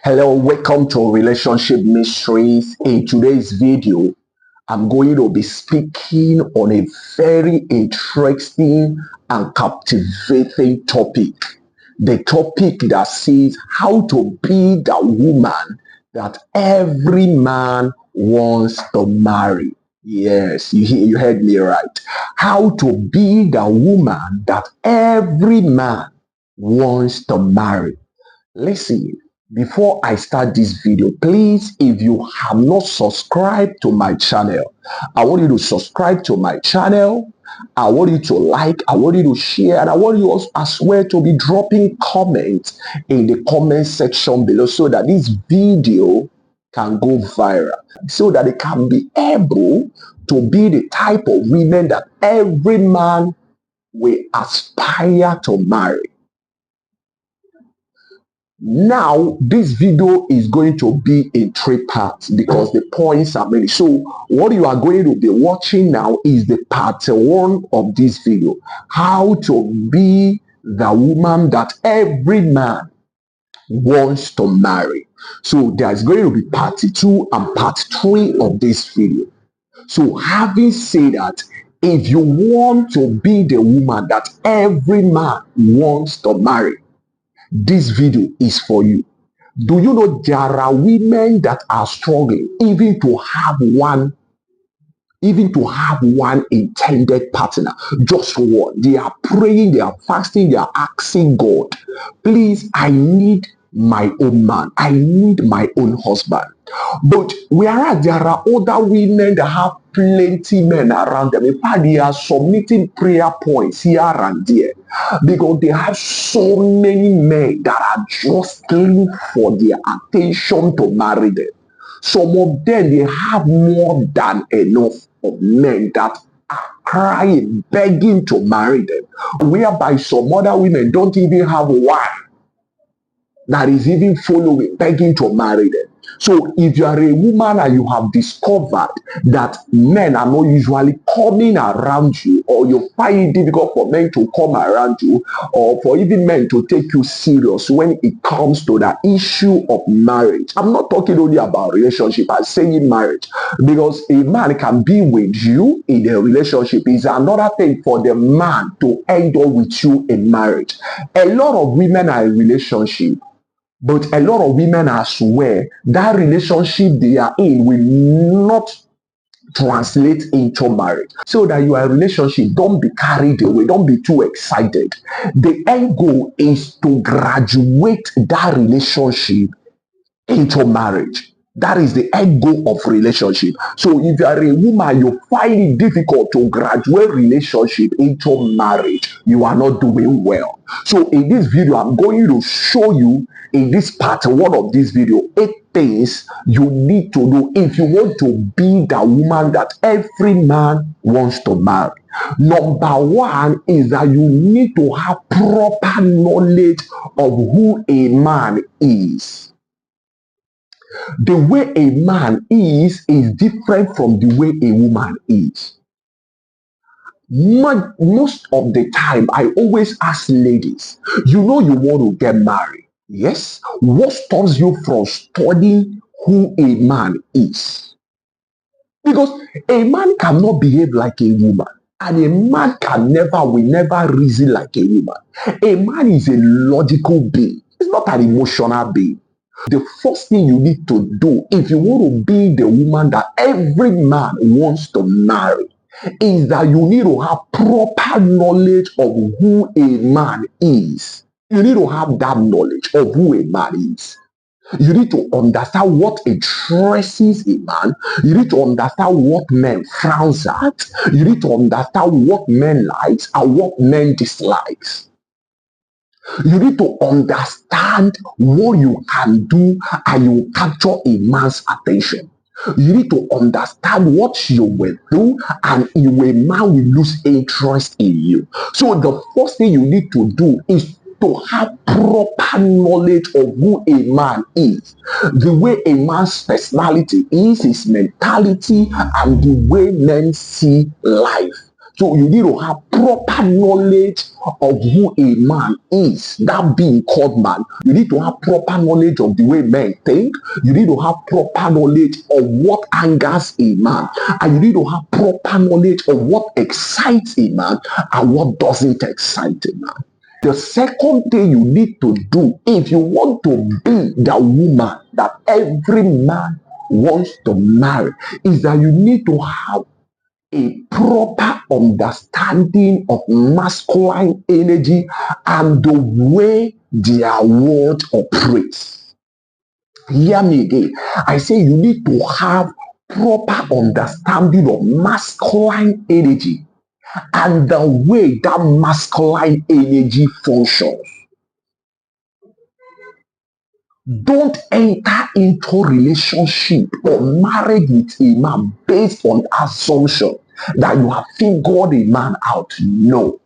Hello, welcome to Relationship Mysteries. In today's video, I'm going to be speaking on a very interesting and captivating topic. The topic that says how to be the woman that every man wants to marry. Yes, you heard me right. How to be the woman that every man wants to marry. Listen, before I start this video, please, if you have not subscribed to my channel, I want you to subscribe to my channel. I want you to like, I want you to share, and I want you also as well to be dropping comments in the comment section below so that this video can go viral, so that it can be able to be the type of women that every man will aspire to marry. Now, this video is going to be in 3 parts because the points are many. So, what you are going to be watching now is the part 1 of this video. How to be the woman that every man wants to marry. So, there's going to be part 2 and part 3 of this video. So, having said that, if you want to be the woman that every man wants to marry, this video is for you. Do you know there are women that are struggling even to have one intended partner, just one? They are praying, they are fasting, they are asking God, please, I need my own man, I need my own husband. But whereas there are other women that have plenty men around them, in fact, they are submitting prayer points here and there because they have so many men that are just looking for their attention to marry them. Some of them, they have more than enough of men that are crying, begging to marry them, whereby some other women don't even have one that is even following, begging to marry them. So if you are a woman and you have discovered that men are not usually coming around you, or you find it difficult for men to come around you, or for even men to take you serious when it comes to the issue of marriage. I'm not talking only about relationship, I'm saying marriage, because a man can be with you in a relationship. It's another thing for the man to end up with you in marriage. A lot of women are in relationship, but a lot of women are swear that relationship they are in will not translate into marriage. So that you are in a relationship, don't be carried away, don't be too excited. The end goal is to graduate that relationship into marriage. That is the end goal of relationship. So if you are a woman, you find it difficult to graduate relationship into marriage, you are not doing well. So in this video, I'm going to show you in this part 1 of this video 8 things you need to do if you want to be the woman that every man wants to marry. Number 1 is that you need to have proper knowledge of who a man is. The way a man is different from the way a woman is. Most of the time, I always ask ladies, you know you want to get married. Yes? What stops you from studying who a man is? Because a man cannot behave like a woman. And a man will never reason like a woman. A man is a logical being. It's not an emotional being. The first thing you need to do if you want to be the woman that every man wants to marry is that you need to have proper knowledge of who a man is. You need to have that knowledge of who a man is. You need to understand what interests a man. You need to understand what men frowns at. You need to understand what men likes and what men dislikes. You need to understand what you can do and you capture a man's attention. You need to understand what you will do and a man will lose interest in you. So the first thing you need to do is to have proper knowledge of who a man is, the way a man's personality is, his mentality, and the way men see life. So you need to have proper knowledge of who a man is, that being called man. You need to have proper knowledge of the way men think. You need to have proper knowledge of what angers a man. And you need to have proper knowledge of what excites a man and what doesn't excite a man. The second thing you need to do if you want to be the woman that every man wants to marry is that you need to have a proper understanding of masculine energy and the way their world operates. Hear me again. I say you need to have proper understanding of masculine energy and the way that masculine energy functions. Don't enter into relationship or marriage with a man based on assumption that you have figured a man out. No.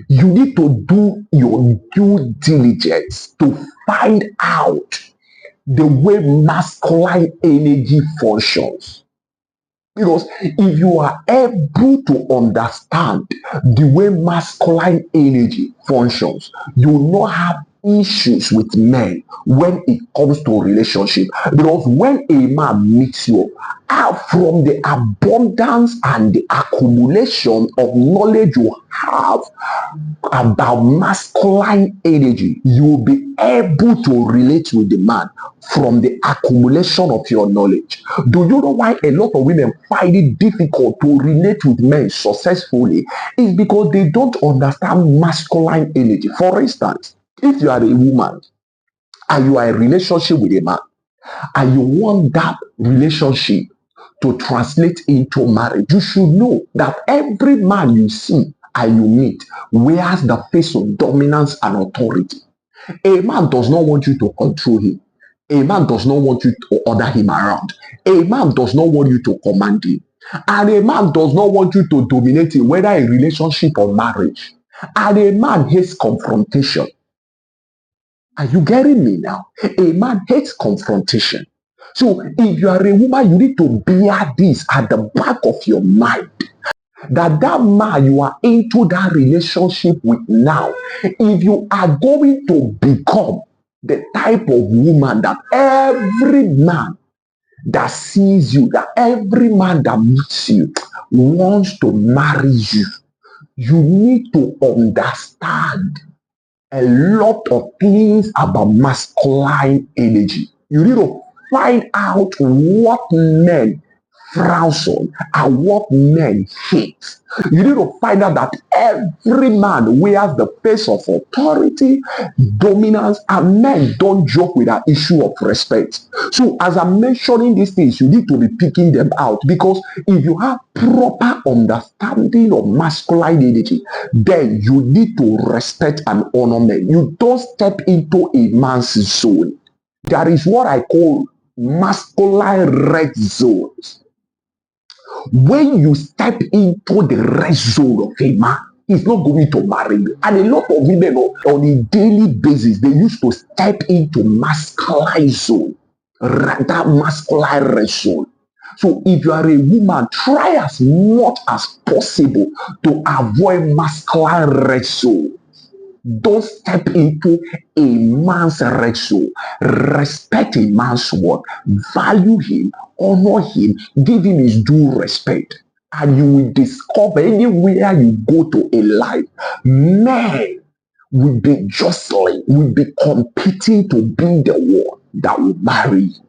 You need to do your due diligence to find out the way masculine energy functions. Because if you are able to understand the way masculine energy functions, you will not have issues with men when it comes to relationship. Because when a man meets you, from the abundance and the accumulation of knowledge you have about masculine energy, you will be able to relate with the man from the accumulation of your knowledge. Do you know why a lot of women find it difficult to relate with men successfully? It's because they don't understand masculine energy. For instance, if you are a woman and you are in a relationship with a man and you want that relationship to translate into marriage, you should know that every man you see and you meet wears the face of dominance and authority. A man does not want you to control him. A man does not want you to order him around. A man does not want you to command him. And a man does not want you to dominate him, whether in relationship or marriage. And a man hates confrontation. Are you getting me now? A man hates confrontation. So if you are a woman, you need to bear this at the back of your mind. That man you are into that relationship with now, if you are going to become the type of woman that every man that sees you, that every man that meets you wants to marry you, you need to understand a lot of things about masculine energy. You need to find out what men frown on and what men hate. You need to find out that every man wears the face of authority, dominance, and men don't joke with that issue of respect. So as I'm mentioning these things, you need to be picking them out, because if you have proper understanding of masculine energy, then you need to respect and honor men. You don't step into a man's zone. There is what I call masculine red zones. When you step into the red zone of a man, he's not going to marry you. And a lot of women on a daily basis, they used to step into masculine zone, that masculine red zone. So if you are a woman, try as much as possible to avoid masculine red zone. Don't step into a man's red zone. Respect a man's word. Value him. Honor him. Give him his due respect. And you will discover anywhere you go to in life, men will be jostling, will be competing to be the one that will marry you.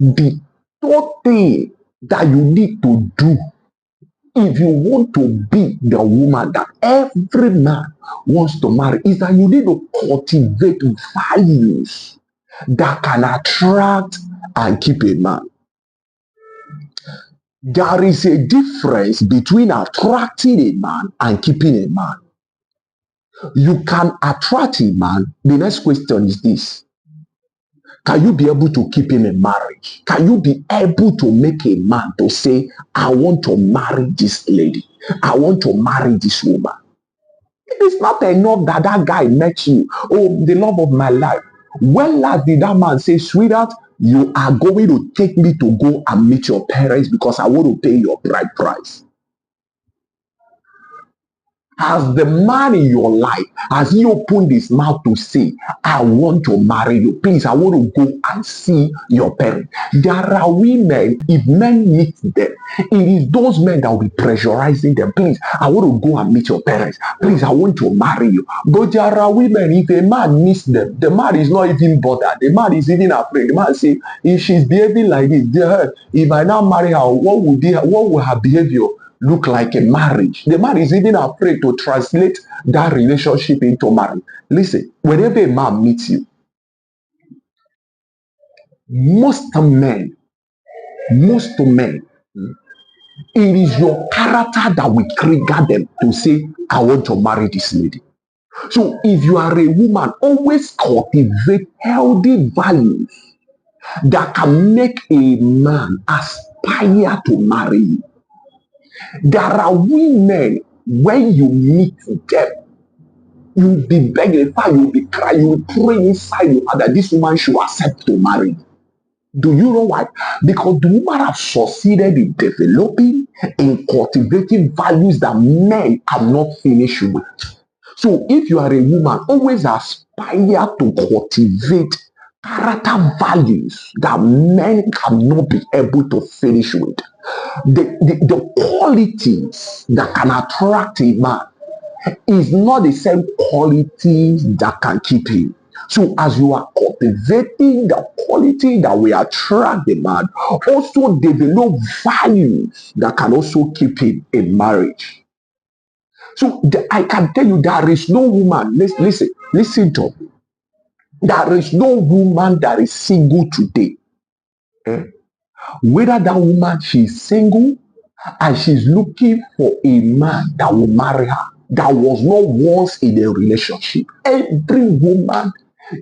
The third thing that you need to do if you want to be the woman that every man wants to marry is that you need to cultivate values that can attract and keep a man. There is a difference between attracting a man and keeping a man. You can attract a man. The next question is this: can you be able to keep him in marriage? Can you be able to make a man to say, I want to marry this lady. I want to marry this woman. It is not enough that that guy met you. Oh, the love of my life. When last did that man say, sweetheart, you are going to take me to go and meet your parents because I want to pay your bride price? Has the man in your life, has he opened his mouth to say, I want to marry you? Please, I want to go and see your parents. There are women, if men meet them, it is those men that will be pressurizing them. Please, I want to go and meet your parents. Please, I want to marry you. But there are women, if a man meets them, the man is not even bothered. The man is even afraid. The man say, if she's behaving like this, if I now marry her, what will her behavior look like a marriage? The man is even afraid to translate that relationship into marriage. Listen, whenever a man meets you, most men, it is your character that will trigger them to say, I want to marry this lady. So if you are a woman, always cultivate healthy values that can make a man aspire to marry you. There are women, when you meet them, you'll be begging, in fact, you'll be crying, you'll pray inside your heart that this woman should accept to marry you. Do you know why? Because the woman has succeeded in developing, in cultivating values that men cannot finish with. So if you are a woman, always aspire to cultivate character values that men cannot be able to finish with. The qualities that can attract a man is not the same qualities that can keep him. So as you are cultivating the quality that will attract the man, also develop values that can also keep him in marriage. So I can tell you there is no woman, listen to me. There is no woman that is single today. Whether that woman, she's single and she's looking for a man that will marry her, that was not once in a relationship. Every woman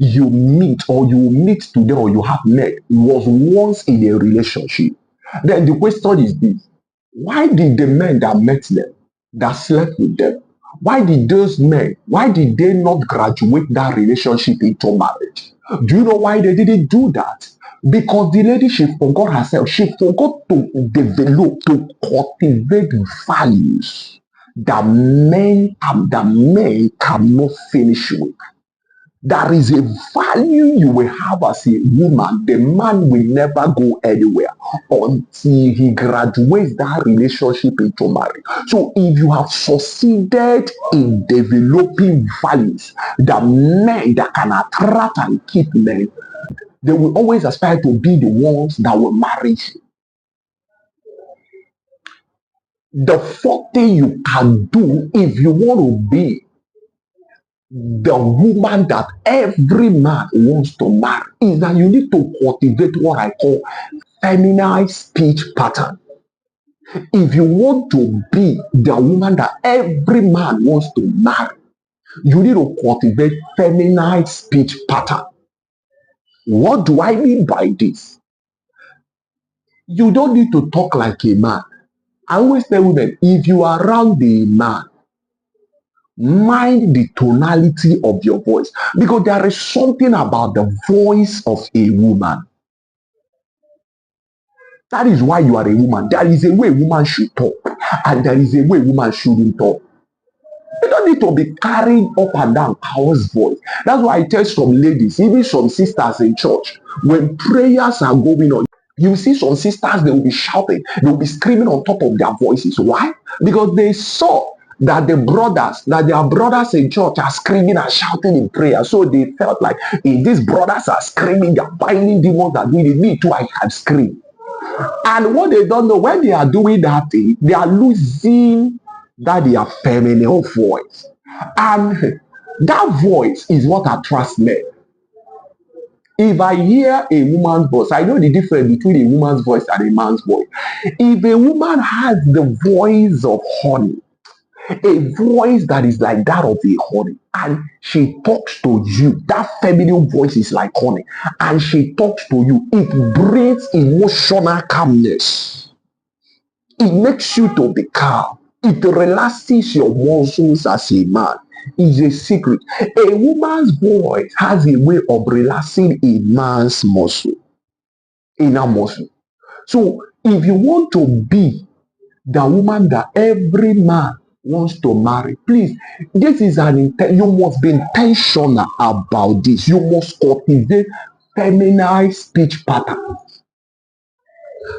you meet or you meet today or you have met was once in a relationship. Then the question is this: why did the men that met them, that slept with them, why did they not graduate that relationship into marriage? Do you know why they didn't do that? Because the lady, she forgot herself. She forgot to develop, to cultivate values that men cannot finish with. There is a value you will have as a woman. The man will never go anywhere until he graduates that relationship into marriage. So if you have succeeded in developing values that men that can attract and keep men, they will always aspire to be the ones that will marry you. The fourth thing you can do if you want to be the woman that every man wants to marry is that you need to cultivate what I call feminine speech pattern. If you want to be the woman that every man wants to marry, you need to cultivate feminine speech pattern. What do I mean by this? You don't need to talk like a man. I always tell women, if you are around the man, mind the tonality of your voice, because there is something about the voice of a woman. That is why you are a woman. There is a way a woman should talk, and there is a way a woman shouldn't talk. You don't need to be carrying up and down Power's voice. That's why I tell some ladies, even some sisters in church, when prayers are going on, you see some sisters, they will be shouting, they will be screaming on top of their voices. Why? Because they saw that their brothers in church are screaming and shouting in prayer. So they felt like, if these brothers are screaming, they're binding demons that doing it, me too, I can scream. And what they don't know, when they are doing that thing, they are losing that their feminine voice. And that voice is what attracts men. If I hear a woman's voice, I know the difference between a woman's voice and a man's voice. If a woman has the voice of honey, a voice that is like that of a honey, and she talks to you, that feminine voice is like honey, and she talks to you, it brings emotional calmness. It makes you to be calm. It relaxes your muscles as a man. It's a secret. A woman's voice has a way of relaxing a man's muscle, inner muscle. So if you want to be the woman that every man wants to marry. Please, this is you must be intentional about this. You must cultivate feminine speech pattern.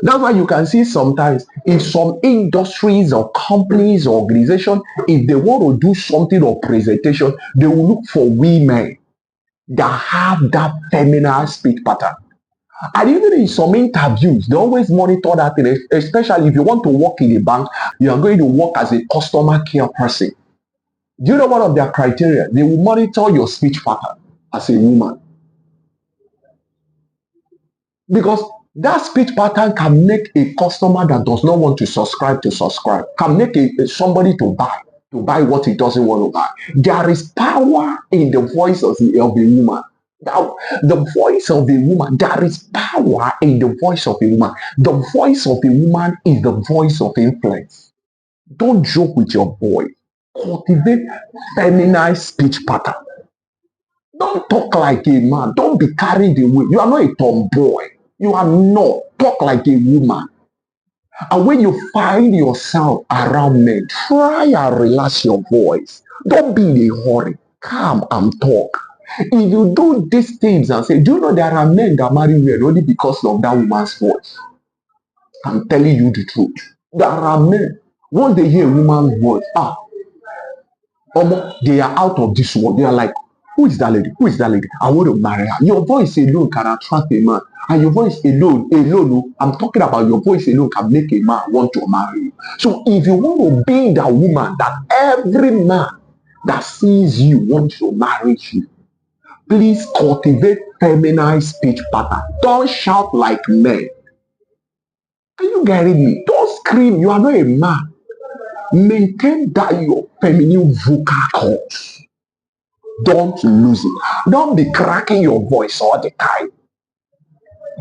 That's why you can see sometimes in some industries or companies or organizations, if they want to do something or presentation, they will look for women that have that feminine speech pattern. And even in some interviews, they always monitor that thing, especially if you want to work in a bank, you are going to work as a customer care person. Do you know one of their criteria? They will monitor your speech pattern as a woman. Because that speech pattern can make a customer that does not want to subscribe, can make somebody to buy what he doesn't want to buy. There is power in the voice of a woman. Now, the voice of a woman, there is power in the voice of a woman. The voice of a woman is the voice of influence. Don't joke with your voice. Cultivate feminine speech pattern. Don't talk like a man. Don't be carried away. You are not a tomboy. You are not. Talk like a woman. And when you find yourself around men, try and relax your voice. Don't be in a hurry. Calm and talk. If you do these things and say, do you know there are men that marry women only because of that woman's voice? I'm telling you the truth. There are men, once they hear a woman's voice, they are out of this world. They are like, who is that lady? Who is that lady? I want to marry her. Your voice alone can attract a man. And your voice alone, I'm talking about your voice alone can make a man want to marry you. So if you want to be that woman that every man that sees you wants to marry you, please cultivate feminine speech pattern. Don't shout like men. Are you getting me? Don't scream. You are not a man. Maintain that your feminine vocal cords. Don't lose it. Don't be cracking your voice all the time.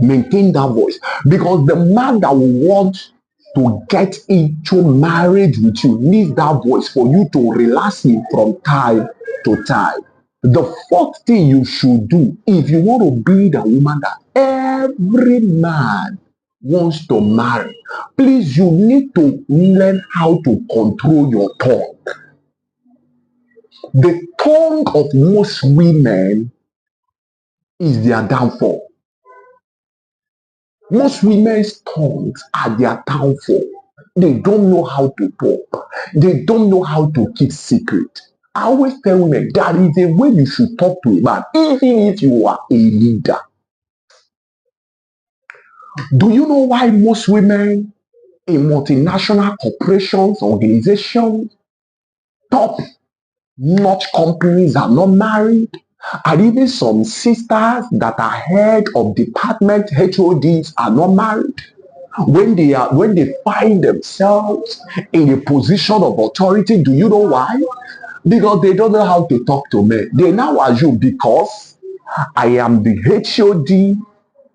Maintain that voice. Because the man that will want to get into marriage with you needs that voice for you to relax him from time to time. The fourth thing you should do if you want to be the woman that every man wants to marry, please, you need to learn how to control your tongue. The tongue of most women is their downfall. Most women's tongues are their downfall. They don't know how to talk. They don't know how to keep secret. I always tell women that is a way you should talk to a man, even if you are a leader. Do you know why most women in multinational corporations, organizations, top-notch companies are not married? And even some sisters that are head of department HODs are not married. When they find themselves in a position of authority, do you know why? Because they don't know how to talk to men. They now assume because I am the HOD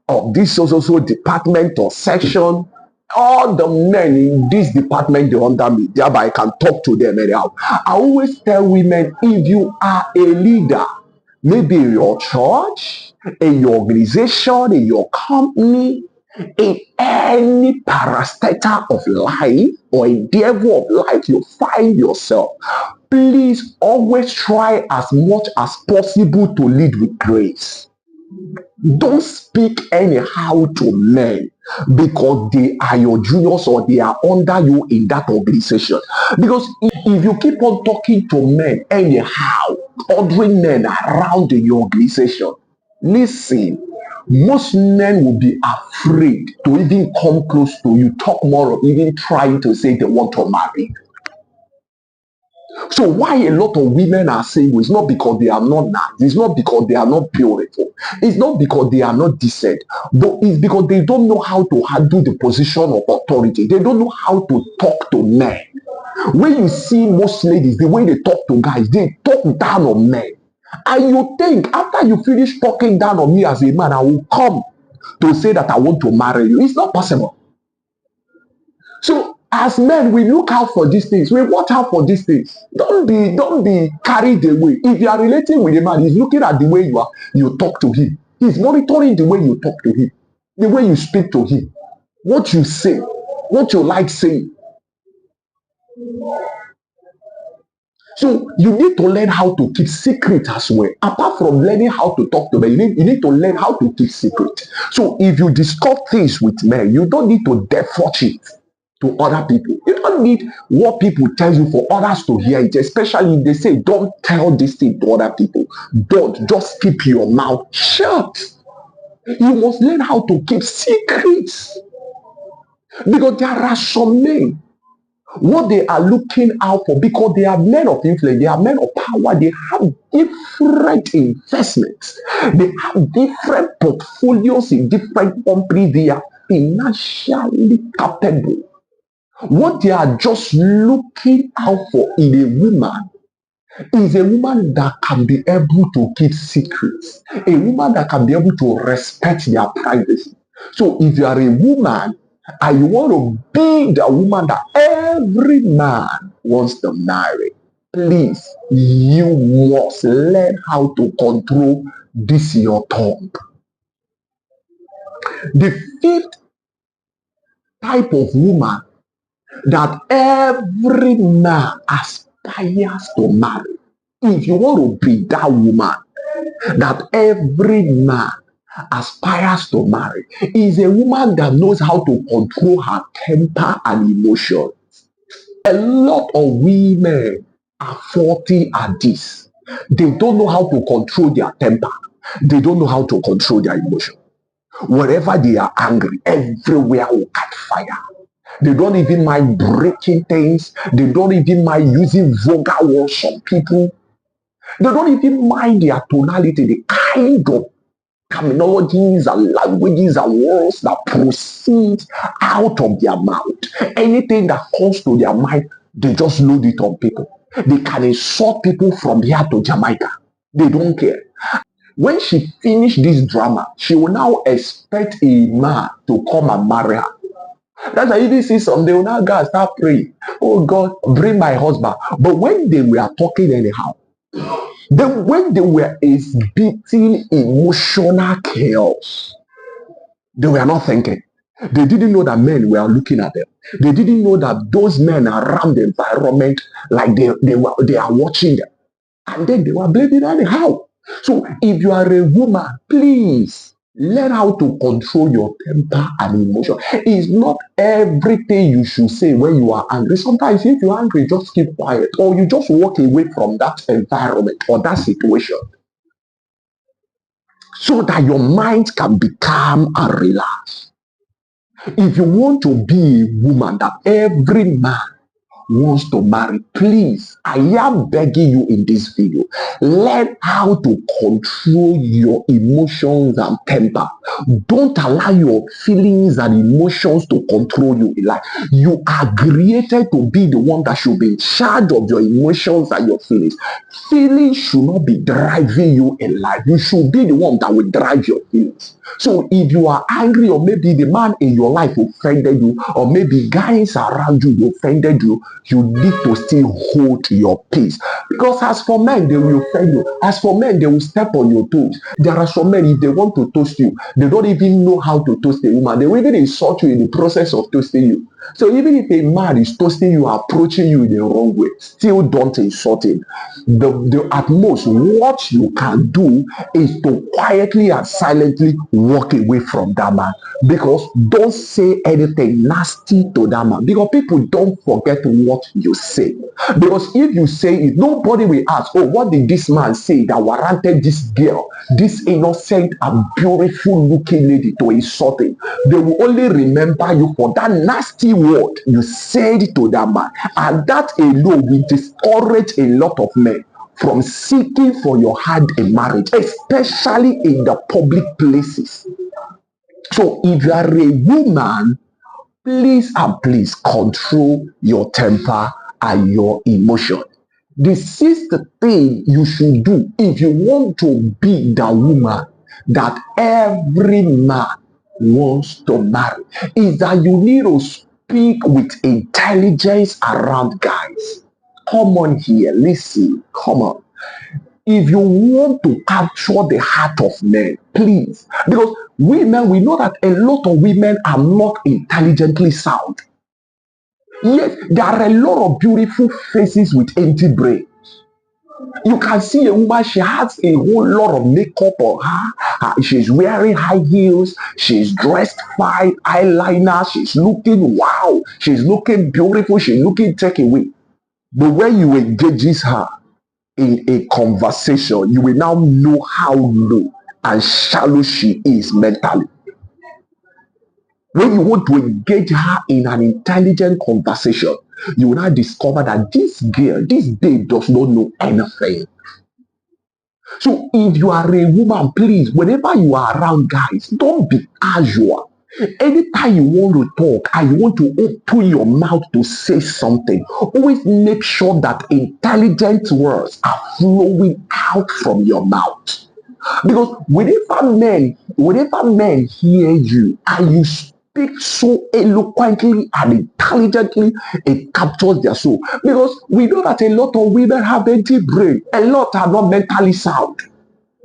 of this so department or section, all the men in this department they under me, thereby I can talk to them anyhow. I always tell women, if you are a leader, maybe in your church, in your organization, in your company, in any parastatal of life or endeavor of life you find yourself, please always try as much as possible to lead with grace. Don't speak anyhow to men because they are your juniors or they are under you in that organization. Because if you keep on talking to men anyhow, ordering men around in your organization, listen, most men will be afraid to even come close to you, talk more, or even trying to say they want to marry. So why a lot of women are single? It's not because they are not nice. It's not because they are not beautiful. It's not because they are not decent. But it's because they don't know how to handle the position of authority. They don't know how to talk to men. When you see most ladies, the way they talk to guys, they talk down on men. And you think after you finish talking down on me as a man, I will come to say that I want to marry you. It's not possible. So as men, we look out for these things. We watch out for these things. Don't be carried away. If you are relating with a man, he's looking at the way you talk to him. He's monitoring the way you talk to him, the way you speak to him, what you say, what you like saying. So you need to learn how to keep secret as well. Apart from learning how to talk to men, you need to learn how to keep secret. So if you discuss things with men, you don't need to divulge it to other people. You don't need what people tell you for others to hear it, especially if they say, don't tell this thing to other people. Don't, just keep your mouth shut. You must learn how to keep secrets. Because there are some men, what they are looking out for, because they are men of influence, they are men of power, they have different investments, they have different portfolios in different companies, they are financially capable. What they are just looking out for in a woman is a woman that can be able to keep secrets, a woman that can be able to respect their privacy. So if you are a woman and you want to be the woman that every man wants to marry, please, you must learn how to control this your tongue. The fifth type of woman that every man aspires to marry, if you want to be that woman that every man aspires to marry, is a woman that knows how to control her temper and emotion. A lot of women are faulty at this. They don't know how to control their temper. They don't know how to control their emotion. Wherever they are angry, everywhere will catch fire. They don't even mind breaking things. They don't even mind using vulgar words on people. They don't even mind their tonality, the kind of terminologies and languages and words that proceed out of their mouth. Anything that comes to their mind, they just load it on people. They can insult people from here to Jamaica. They don't care. When she finished this drama, she will now expect a man to come and marry her. That's why you see some, they will now go and start praying. Oh God, bring my husband. But when they were talking anyhow, then when they were exhibiting emotional chaos, they were not thinking. They didn't know that men were looking at them. They didn't know that those men around the environment, like they are watching them. And then they were blaming anyhow. So if you are a woman, please learn how to control your temper and emotion. It's not everything you should say when you are angry. Sometimes if you're angry, just keep quiet, or you just walk away from that environment or that situation so that your mind can be calm and relaxed. If you want to be a woman that every man wants to marry, please, I am begging you in this video, learn how to control your emotions and temper. Don't allow your feelings and emotions to control you in life. You are created to be the one that should be in charge of your emotions and your feelings. Feelings should not be driving you in life. You should be the one that will drive your feelings. So if you are angry, or maybe the man in your life offended you, or maybe guys around you offended you, you need to still hold your peace. Because as for men, they will offend you. As for men, they will step on your toes. There are some men, if they want to toast you, they don't even know how to toast a woman. They will even insult you in the process of toasting you. So even if a man is toasting you, approaching you in the wrong way, still don't insult him. At most, what you can do is to quietly and silently walk away from that man. Because don't say anything nasty to that man. Because people don't forget what you say. Because if you say it, nobody will ask, oh, what did this man say that warranted this girl, this innocent and beautiful looking lady, to insult him? They will only remember you for that nasty word you said to that man. And that alone will discourage a lot of men from seeking for your hand in marriage, especially in the public places. So if you are a woman, please and please control your temper and your emotion. The sixth thing you should do if you want to be the woman that every man wants to marry is that you need to speak with intelligence around guys. Come on here, listen, come on. If you want to capture the heart of men, please, because women, we know that a lot of women are not intelligently sound. Yes, there are a lot of beautiful faces with empty brains. You can see a woman, she has a whole lot of makeup on her. She's wearing high heels. She's dressed fine, eyeliner. She's looking wow. She's looking beautiful. She's looking takeaway. But when you engage her in a conversation, you will now know how low and shallow she is mentally. When you want to engage her in an intelligent conversation, you will now discover that this girl, this babe does not know anything. So if you are a woman, please, whenever you are around guys, don't be casual. Anytime you want to talk and you want to open your mouth to say something, always make sure that intelligent words are flowing out from your mouth. Because whenever men hear you and you speak so eloquently and intelligently, it captures their soul. Because we know that a lot of women have empty brain. A lot are not mentally sound.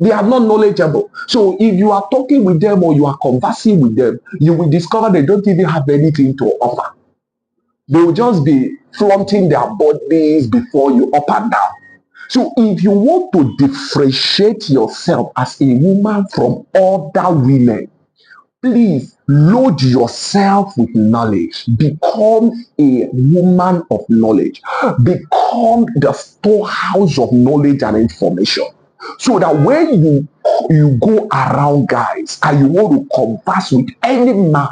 They are not knowledgeable. So if you are talking with them or you are conversing with them, you will discover they don't even have anything to offer. They will just be flaunting their bodies before you up and down. So if you want to differentiate yourself as a woman from other women, please load yourself with knowledge. Become a woman of knowledge. Become the storehouse of knowledge and information. So that when you go around guys and you want to converse with any man,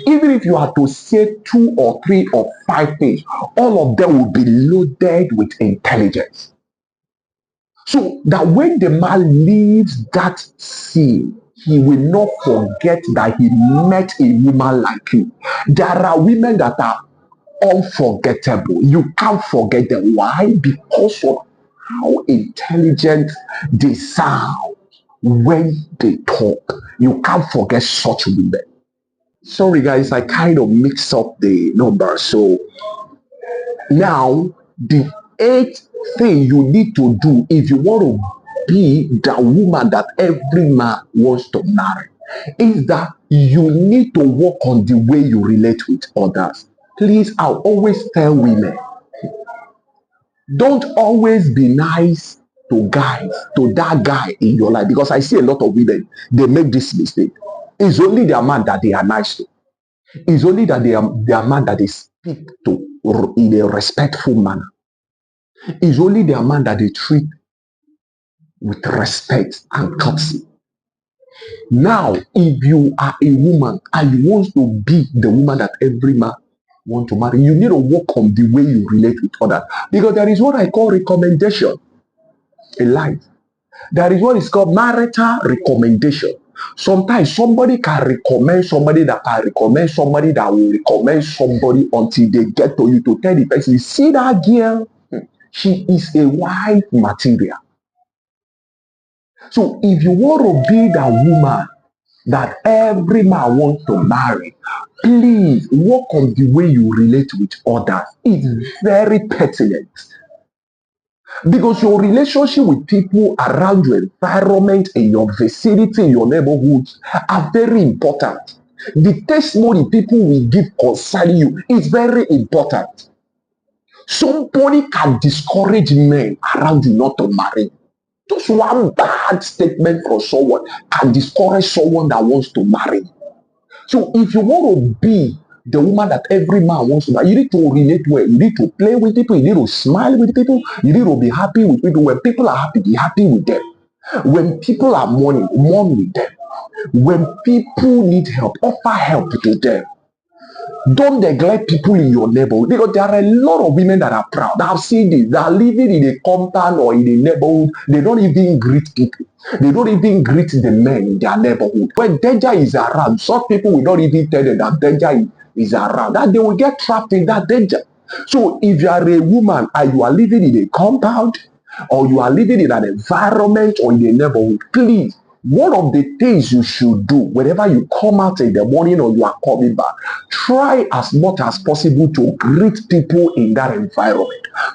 even if you are to say 2 or 3 or 5 things, all of them will be loaded with intelligence. So that when the man leaves that scene, he will not forget that he met a woman like you. There are women that are unforgettable. You can't forget them. Why? Because of how intelligent they sound when they talk. You can't forget such women. Sorry guys, I kind of mixed up the numbers. So now the 8th thing you need to do if you want to be the woman that every man wants to marry is that you need to work on the way you relate with others. Please, I'll always tell women, don't always be nice to guys, to that guy in your life, because I see a lot of women, they make this mistake. It's only their man that they are nice to. It's only that they are their man that they speak to in a respectful manner. It's only their man that they treat with respect and courtesy. Now, if you are a woman and you want to be the woman that every man wants to marry, you need to work on the way you relate with others. Because there is what I call recommendation in life. There is what is called marital recommendation. Sometimes somebody can recommend somebody that can recommend somebody that will recommend somebody until they get to you to tell the person, see that girl, she is a wife material. So if you want to be that woman that every man wants to marry, please work on the way you relate with others. It's very pertinent. Because your relationship with people around your environment, in your vicinity, in your neighborhood are very important. The testimony people will give concerning you is very important. Somebody can discourage men around you not to marry. Just one bad statement from someone can discourage someone that wants to marry. So if you want to be the woman that every man wants to marry, you need to relate well. You need to play with people. You need to smile with people. You need to be happy with people. When people are happy, be happy with them. When people are mourning, mourn with them. When people need help, offer help to them. Don't neglect people in your neighborhood, because there are a lot of women that are proud. I've seen this. They are living in a compound or in a neighborhood. They don't even greet people. They don't even greet the men in their neighborhood. When danger is around, some people will not even tell them that danger is around, that they will get trapped in that danger. So if you are a woman and you are living in a compound or you are living in an environment or in a neighborhood, please, one of the things you should do whenever you come out in the morning or you are coming back, try as much as possible to greet people in that environment.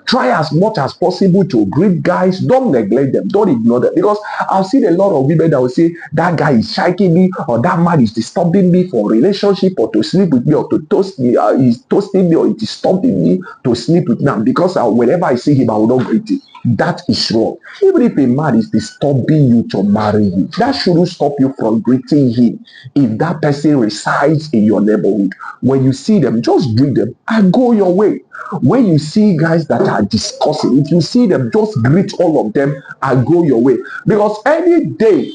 Try as much as possible to greet guys. Don't neglect them. Don't ignore them. Because I've seen a lot of women that will say, that guy is shaking me, or that man is disturbing me for a relationship, or to sleep with me, or to toast me. He's toasting me, or he's disturbing me to sleep with me. And because whenever I see him, I will not greet him. That is wrong. Even if a man is disturbing you to marry you, that shouldn't stop you from greeting him. If that person resides in your neighborhood, when you see them, just greet them and go your way. When you see guys that are discussing, if you see them, just greet all of them and go your way. Because any day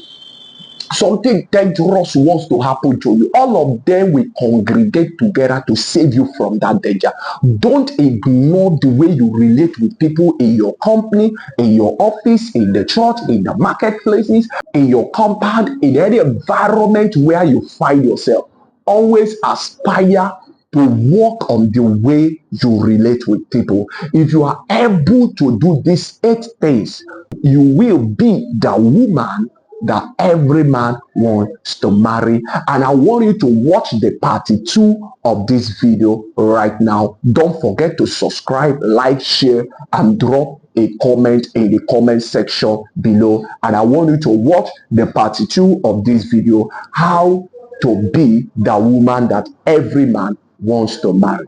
something dangerous wants to happen to you, all of them will congregate together to save you from that danger. Don't ignore the way you relate with people in your company, in your office, in the church, in the marketplaces, in your compound, in any environment where you find yourself. Always aspire to walk on the way you relate with people. If you are able to do these 8 things, you will be the woman that every man wants to marry. And I want you to watch the part 2 of this video right now. Don't forget to subscribe, like, share, and drop a comment in the comment section below. And I want you to watch the part 2 of this video, how to be the woman that every man wants to marry.